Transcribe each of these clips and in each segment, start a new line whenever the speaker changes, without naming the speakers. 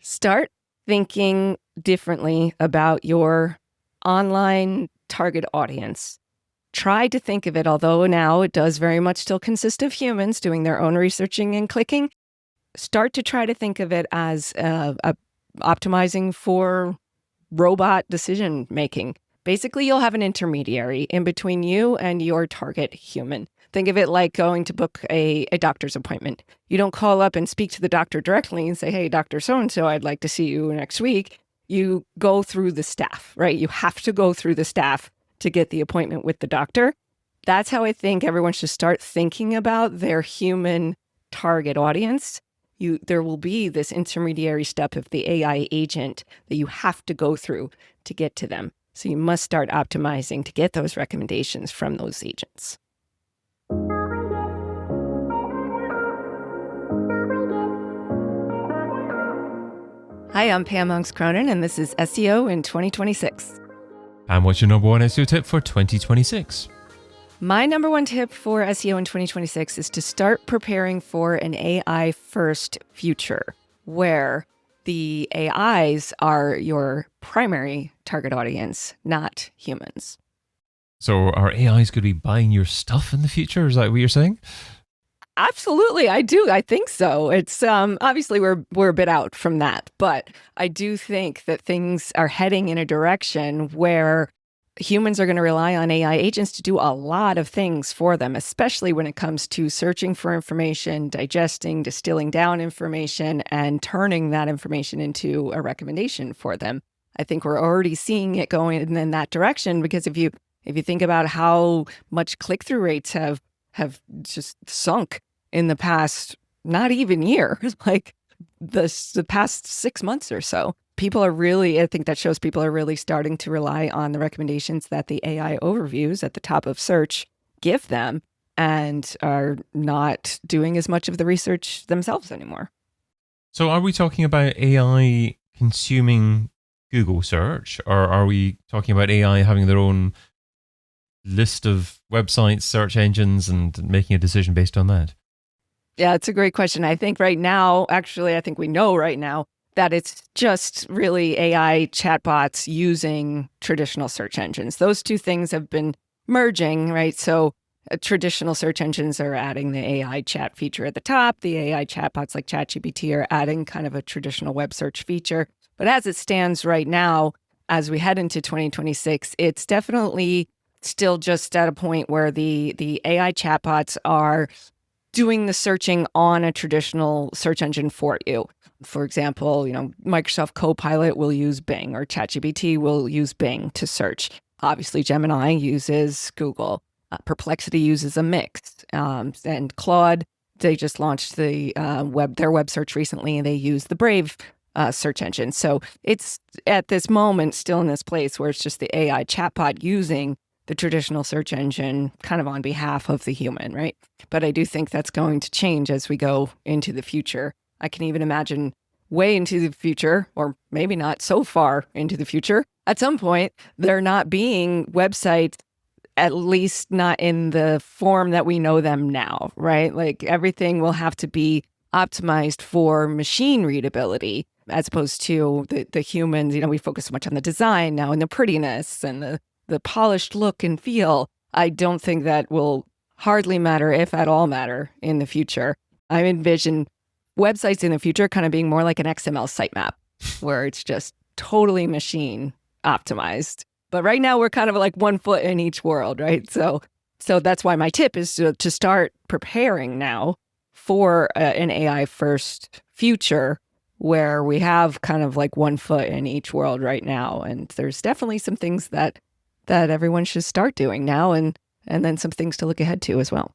Start thinking differently about your online target audience. Try to think of it, although now it does very much still consist of humans doing their own researching and clicking. Start to try to think of it as optimizing for robot decision making. Basically, you'll have an intermediary in between you and your target human. Think of it like going to book a doctor's appointment. You don't call up and speak to the doctor directly and say, hey, Dr. So-and-so, I'd like to see you next week. You go through the staff, right? You have to go through the staff to get the appointment with the doctor. That's how I think everyone should start thinking about their human target audience. There will be this intermediary step of the AI agent that you have to go through to get to them. So you must start optimizing to get those recommendations from those agents. Hi, I'm Pam Aungst Cronin, and this is SEO in 2026.
And what's your number one SEO tip for 2026?
My number one tip for SEO in 2026 is to start preparing for an AI-first future where the AIs are your primary target audience, not humans.
So are AIs going to be buying your stuff in the future? Is that what you're saying?
Absolutely, I do. I think so. It's obviously we're a bit out from that, but I do think that things are heading in a direction where humans are going to rely on AI agents to do a lot of things for them, especially when it comes to searching for information, digesting, distilling down information, and turning that information into a recommendation for them. I think we're already seeing it going in that direction because if you think about how much click-through rates have just sunk in the past, not even year, like the past 6 months or so. I think that shows people are really starting to rely on the recommendations that the AI overviews at the top of search give them and are not doing as much of the research themselves anymore.
So are we talking about AI consuming Google search, or are we talking about AI having their own list of websites, search engines, and making a decision based on that?
Yeah, it's a great question. I think right now, actually, I think we know right now that it's just really AI chatbots using traditional search engines. Those two things have been merging, right? So traditional search engines are adding the AI chat feature at the top. The AI chatbots like ChatGPT are adding kind of a traditional web search feature. But as it stands right now, as we head into 2026, it's definitely still just at a point where the AI chatbots are doing the searching on a traditional search engine for you. For example, Microsoft Copilot will use Bing, or ChatGPT will use Bing to search. Obviously, Gemini uses Google. Perplexity uses a mix. And Claude, they just launched their web search recently, and they use the Brave search engine. So it's at this moment still in this place where it's just the AI chatbot using the traditional search engine kind of on behalf of the human, right? But I do think that's going to change as we go into the future. I can even imagine way into the future, or maybe not so far into the future, at some point, there not being websites, at least not in the form that we know them now, right? Like everything will have to be optimized for machine readability as opposed to the humans. We focus so much on the design now and the prettiness and the polished look and feel. I don't think that will hardly matter, if at all matter, in the future. I envision websites in the future kind of being more like an XML sitemap, where it's just totally machine optimized. But right now we're kind of like one foot in each world, right? So that's why my tip is to start preparing now for an AI first future where we have kind of like one foot in each world right now. And there's definitely some things that everyone should start doing now, and then some things to look ahead to as well.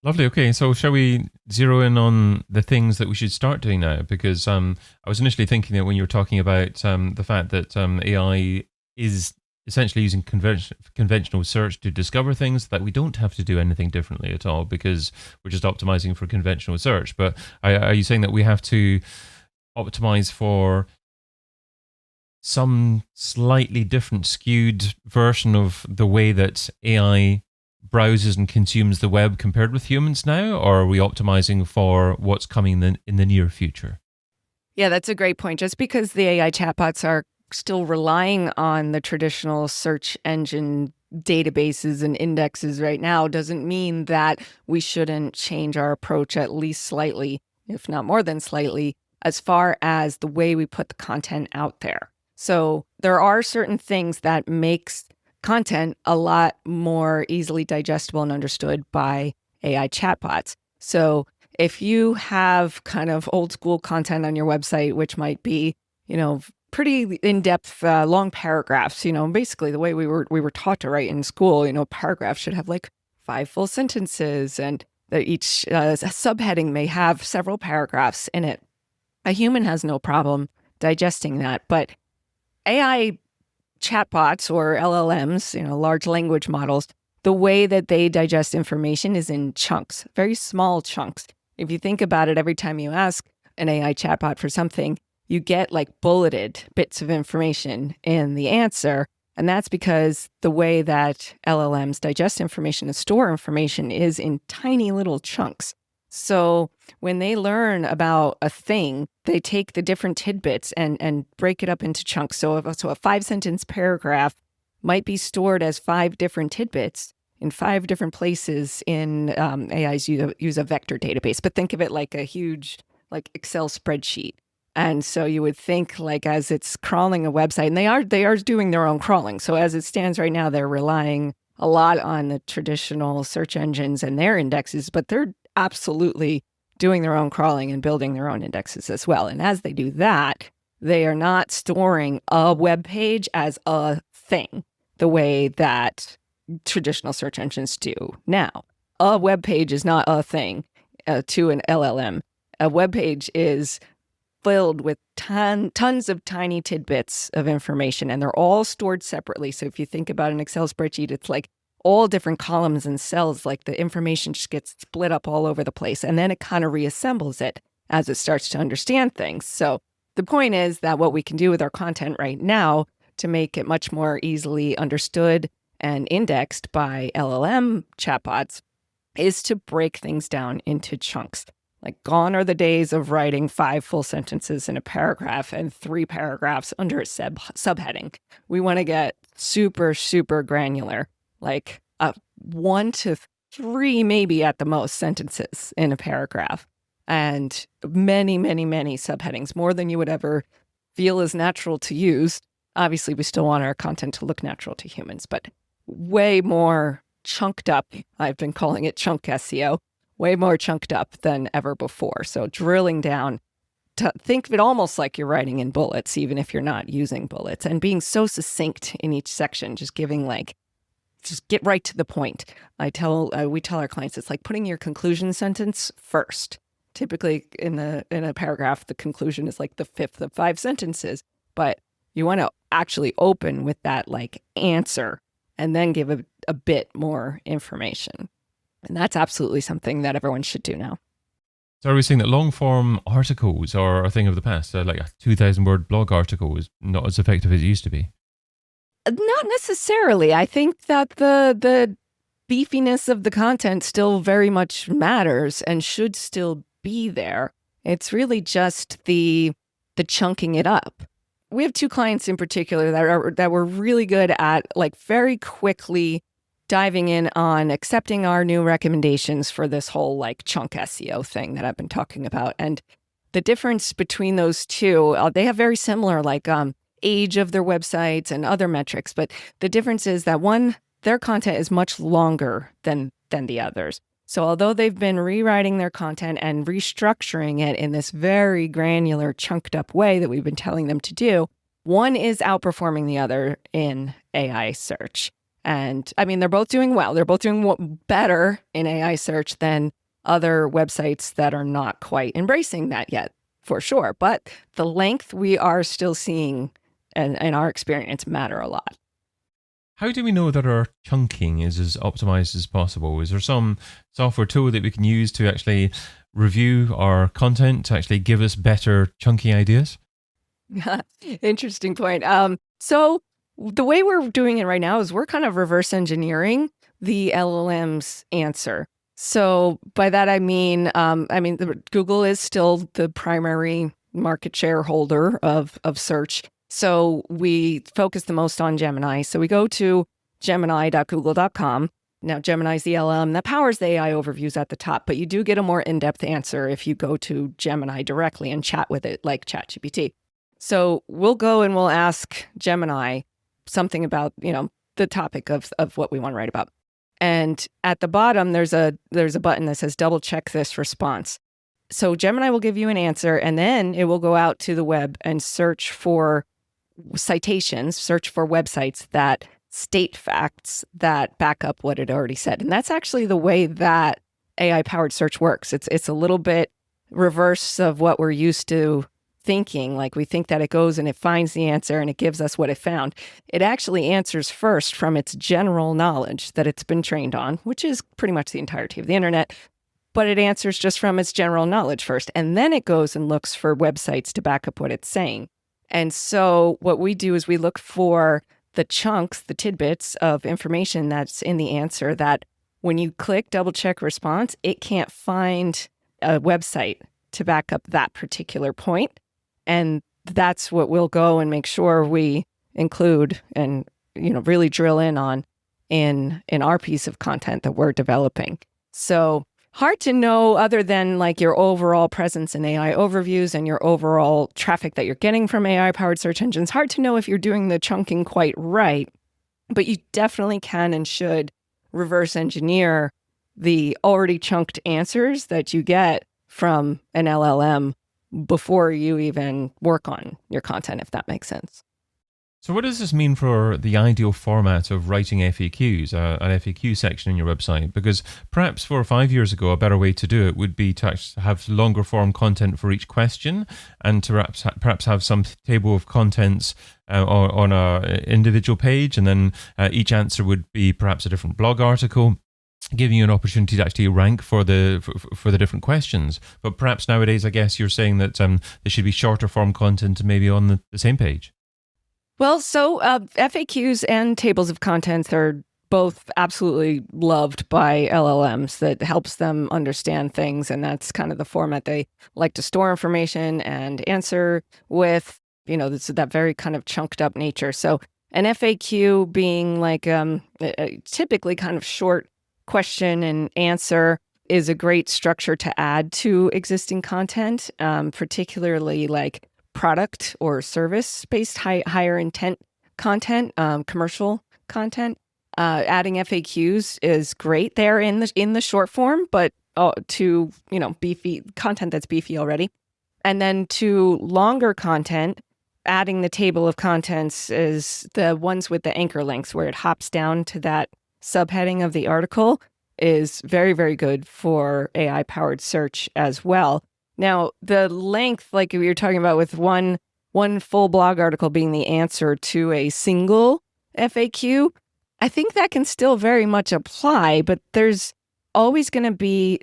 Lovely. Okay, so shall we zero in on the things that we should start doing now? Because I was initially thinking that when you were talking about the fact that AI is essentially using conventional search to discover things, that we don't have to do anything differently at all because we're just optimizing for conventional search. But are you saying that we have to optimize for some slightly different, skewed version of the way that AI browses and consumes the web compared with humans now, or are we optimizing for what's coming in the near future?
Yeah, that's a great point. Just because the AI chatbots are still relying on the traditional search engine databases and indexes right now doesn't mean that we shouldn't change our approach at least slightly, if not more than slightly, as far as the way we put the content out there. So there are certain things that makes content a lot more easily digestible and understood by AI chatbots. So if you have kind of old school content on your website, which might be, pretty in-depth, long paragraphs, basically the way we were taught to write in school, paragraphs should have like 5 full sentences, and that each subheading may have several paragraphs in it. A human has no problem digesting that, but AI chatbots or LLMs, large language models, the way that they digest information is in chunks, very small chunks. If you think about it, every time you ask an AI chatbot for something, you get like bulleted bits of information in the answer. And that's because the way that LLMs digest information and store information is in tiny little chunks. So when they learn about a thing, they take the different tidbits and break it up into chunks. So a 5-sentence paragraph might be stored as 5 different tidbits in 5 different places in AIs use a vector database. But think of it like a huge Excel spreadsheet. And so you would think like as it's crawling a website, and they are doing their own crawling. So as it stands right now, they're relying a lot on the traditional search engines and their indexes, but they're absolutely doing their own crawling and building their own indexes as well. And as they do that, they are not storing a web page as a thing the way that traditional search engines do now. A web page is not a thing to an LLM. A web page is filled with tons of tiny tidbits of information, and they're all stored separately. So if you think about an Excel spreadsheet, it's like all different columns and cells, like the information just gets split up all over the place, and then it kind of reassembles it as it starts to understand things. So the point is that what we can do with our content right now to make it much more easily understood and indexed by LLM chatbots is to break things down into chunks. Like gone are the days of writing 5 full sentences in a paragraph and 3 paragraphs under a subheading. We want to get super, super granular, like 1 to 3, maybe at the most, sentences in a paragraph, and many, many, many subheadings, more than you would ever feel is natural to use. Obviously, we still want our content to look natural to humans, but way more chunked up. I've been calling it chunk SEO. Way more chunked up than ever before. So drilling down, to think of it almost like you're writing in bullets, even if you're not using bullets, and being so succinct in each section, just get right to the point. We tell our clients it's like putting your conclusion sentence first. Typically in a paragraph, the conclusion is like the 5th of 5 sentences, but you want to actually open with that like answer and then give a bit more information. And that's absolutely something that everyone should do now.
So are we saying that long form articles are a thing of the past? Like a 2,000 word blog article is not as effective as it used to be?
Not necessarily. I think that the beefiness of the content still very much matters and should still be there. It's really just the chunking it up. We have 2 clients in particular that were really good at like very quickly diving in on accepting our new recommendations for this whole like chunk SEO thing that I've been talking about. And the difference between those two, they have very similar like age of their websites and other metrics. But the difference is that one, their content is much longer than the others. So although they've been rewriting their content and restructuring it in this very granular, chunked up way that we've been telling them to do, one is outperforming the other in AI search. And I mean, they're both doing well. They're both doing better in AI search than other websites that are not quite embracing that yet, for sure. But the length we are still seeing in our experience matter a lot.
How do we know that our chunking is as optimized as possible? Is there some software tool that we can use to actually review our content to actually give us better chunky ideas?
Interesting point. So the way we're doing it right now is we're kind of reverse engineering the LLM's answer. So by that, I mean, Google is still the primary market share holder of search. So we focus the most on Gemini. So we go to gemini.google.com. Now, Gemini is the LLM that powers the AI overviews at the top, but you do get a more in-depth answer if you go to Gemini directly and chat with it like ChatGPT. So we'll go and we'll ask Gemini something about, the topic of what we want to write about. And at the bottom, there's a button that says double check this response. So Gemini will give you an answer, and then it will go out to the web and search for citations, search for websites that state facts that back up what it already said. And that's actually the way that AI-powered search works. It's a little bit reverse of what we're used to thinking. Like, we think that it goes and it finds the answer and it gives us what it found. It actually answers first from its general knowledge that it's been trained on, which is pretty much the entirety of the internet. But it answers just from its general knowledge first. And then it goes and looks for websites to back up what it's saying. And so what we do is we look for the chunks, the tidbits of information that's in the answer that when you click double check response, it can't find a website to back up that particular point. And that's what we'll go and make sure we include and, really drill in on in our piece of content that we're developing. So hard to know other than like your overall presence in AI overviews and your overall traffic that you're getting from AI-powered search engines. Hard to know if you're doing the chunking quite right, but you definitely can and should reverse engineer the already chunked answers that you get from an LLM before you even work on your content, if that makes sense.
So what does this mean for the ideal format of writing FAQs, an FAQ section in your website? Because perhaps 4 or 5 years ago, a better way to do it would be to have longer form content for each question, and to perhaps have some table of contents on an individual page, and then each answer would be perhaps a different blog article, giving you an opportunity to actually rank for the different questions. But perhaps nowadays, I guess you're saying that there should be shorter form content maybe on the same page.
Well, so FAQs and tables of contents are both absolutely loved by LLMs. That helps them understand things, and that's kind of the format they like to store information and answer with, that very kind of chunked up nature. So an FAQ being like typically kind of short question and answer is a great structure to add to existing content, particularly like product or service-based higher intent content, commercial content. Adding FAQs is great there in the short form, but to beefy content that's beefy already. And then to longer content, adding the table of contents is the ones with the anchor links where it hops down to that subheading of the article is very, very good for AI-powered search as well. Now, the length, like we were talking about with one full blog article being the answer to a single FAQ, I think that can still very much apply, but there's always going to be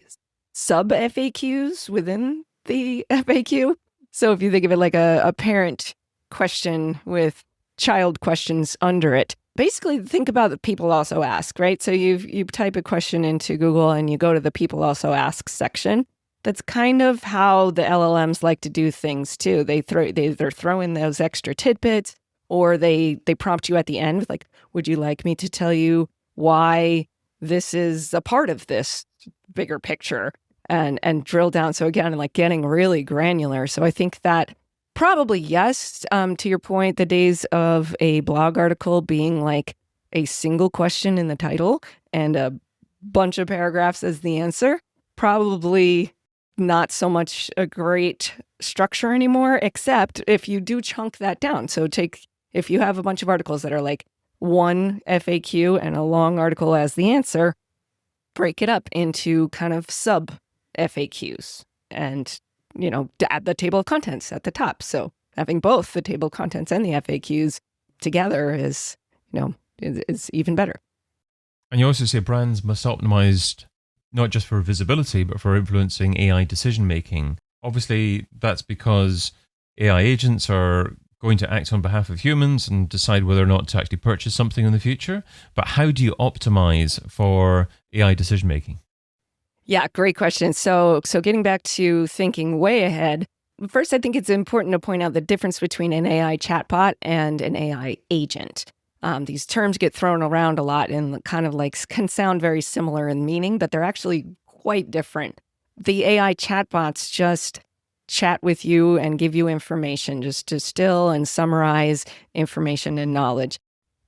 sub FAQs within the FAQ. So if you think of it like a parent question with child questions under it, basically think about the people also ask, right? So you type a question into Google and you go to the people also ask section. That's kind of how the LLMs like to do things too. They either throw in those extra tidbits, or they prompt you at the end with like, would you like me to tell you why this is a part of this bigger picture, and drill down. So again, like getting really granular. So I think that probably yes, to your point, the days of a blog article being like a single question in the title and a bunch of paragraphs as the answer, probably not so much a great structure anymore, except if you do chunk that down. So if you have a bunch of articles that are like one FAQ and a long article as the answer, break it up into kind of sub FAQs and, add the table of contents at the top. So having both the table of contents and the FAQs together is even better.
And you also say brands must optimize not just for visibility, but for influencing AI decision-making. Obviously, that's because AI agents are going to act on behalf of humans and decide whether or not to actually purchase something in the future. But how do you optimize for AI decision-making?
Yeah, great question. So getting back to thinking way ahead, first, I think it's important to point out the difference between an AI chatbot and an AI agent. These terms get thrown around a lot and kind of like can sound very similar in meaning, but they're actually quite different. The AI chatbots just chat with you and give you information, just distill and summarize information and knowledge.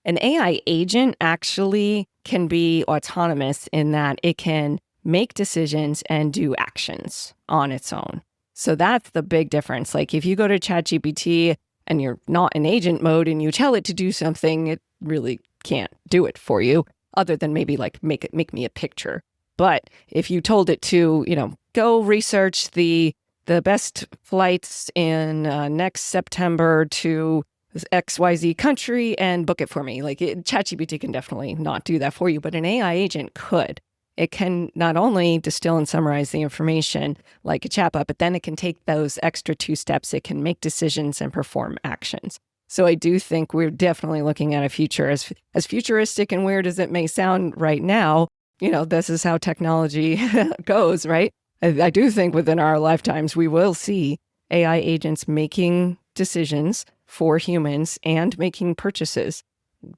An AI agent actually can be autonomous in that it can make decisions and do actions on its own. So that's the big difference. Like if you go to ChatGPT and you're not in agent mode and you tell it to do something, it really can't do it for you other than maybe like make me a picture. But if you told it to, go research the best flights in next September to XYZ country and book it for me, ChatGPT can definitely not do that for you, but an AI agent could. It can not only distill and summarize the information like a chatbot, but then it can take those extra 2 steps. It can make decisions and perform actions. So I do think we're definitely looking at a future as futuristic and weird as it may sound right now. This is how technology goes, right? I do think within our lifetimes, we will see AI agents making decisions for humans and making purchase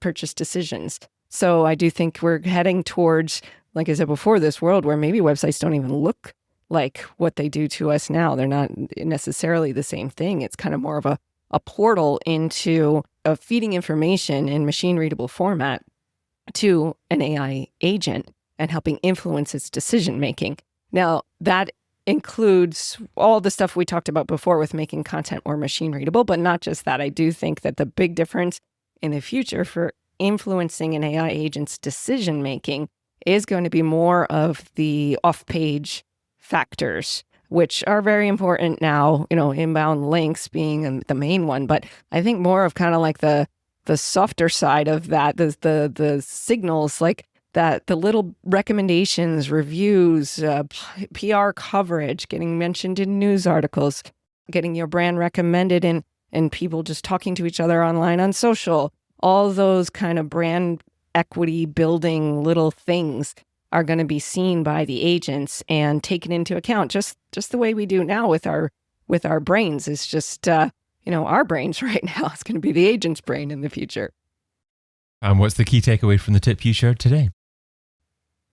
decisions. So I do think we're heading towards, like I said before, this world where maybe websites don't even look like what they do to us now. They're not necessarily the same thing. It's kind of more of a portal into feeding information in machine-readable format to an AI agent and helping influence its decision-making. Now, that includes all the stuff we talked about before with making content more machine-readable, but not just that. I do think that the big difference in the future for influencing an AI agent's decision-making is going to be more of the off-page factors, which are very important now, inbound links being the main one. But I think more of kind of like the softer side of that, the signals like that, the little recommendations, reviews, PR coverage, getting mentioned in news articles, getting your brand recommended and people just talking to each other online on social. All those kind of brand equity building little things are going to be seen by the agents and taken into account just the way we do now with our brains. Is just our brains right now. It's going to be the agent's brain in the future.
And what's the key takeaway from the tip you shared today?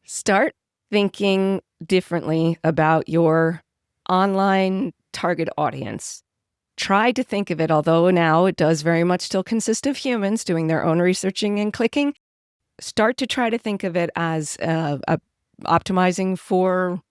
Start thinking differently about your online target audience. Try to think of it, although now it does very much still consist of humans doing their own researching and clicking. Start to try to think of it as optimizing for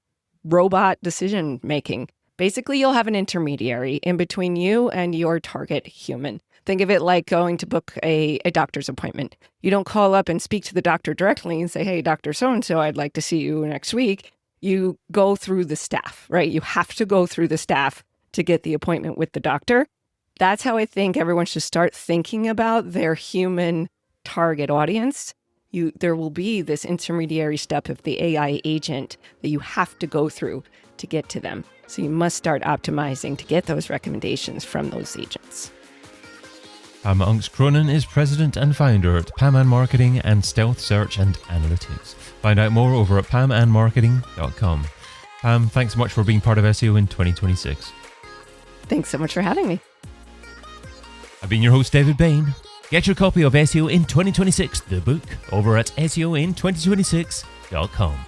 robot decision making. Basically, you'll have an intermediary in between you and your target human. Think of it like going to book a doctor's appointment. You don't call up and speak to the doctor directly and say, hey, Dr. So-and-so, I'd like to see you next week. You go through the staff, right? You have to go through the staff to get the appointment with the doctor. That's how I think everyone should start thinking about their human target audience. There will be this intermediary step of the AI agent that you have to go through to get to them. So you must start optimizing to get those recommendations from those agents.
Pam Aungst Cronin is president and founder at Pam Marketing and Stealth Search and Analytics. Find out more over at pamandmarketing.com. Pam, thanks so much for being part of SEO in 2026.
Thanks so much for having me.
I've been your host, David Bain. Get your copy of SEO in 2026, the book, over at SEOin2026.com.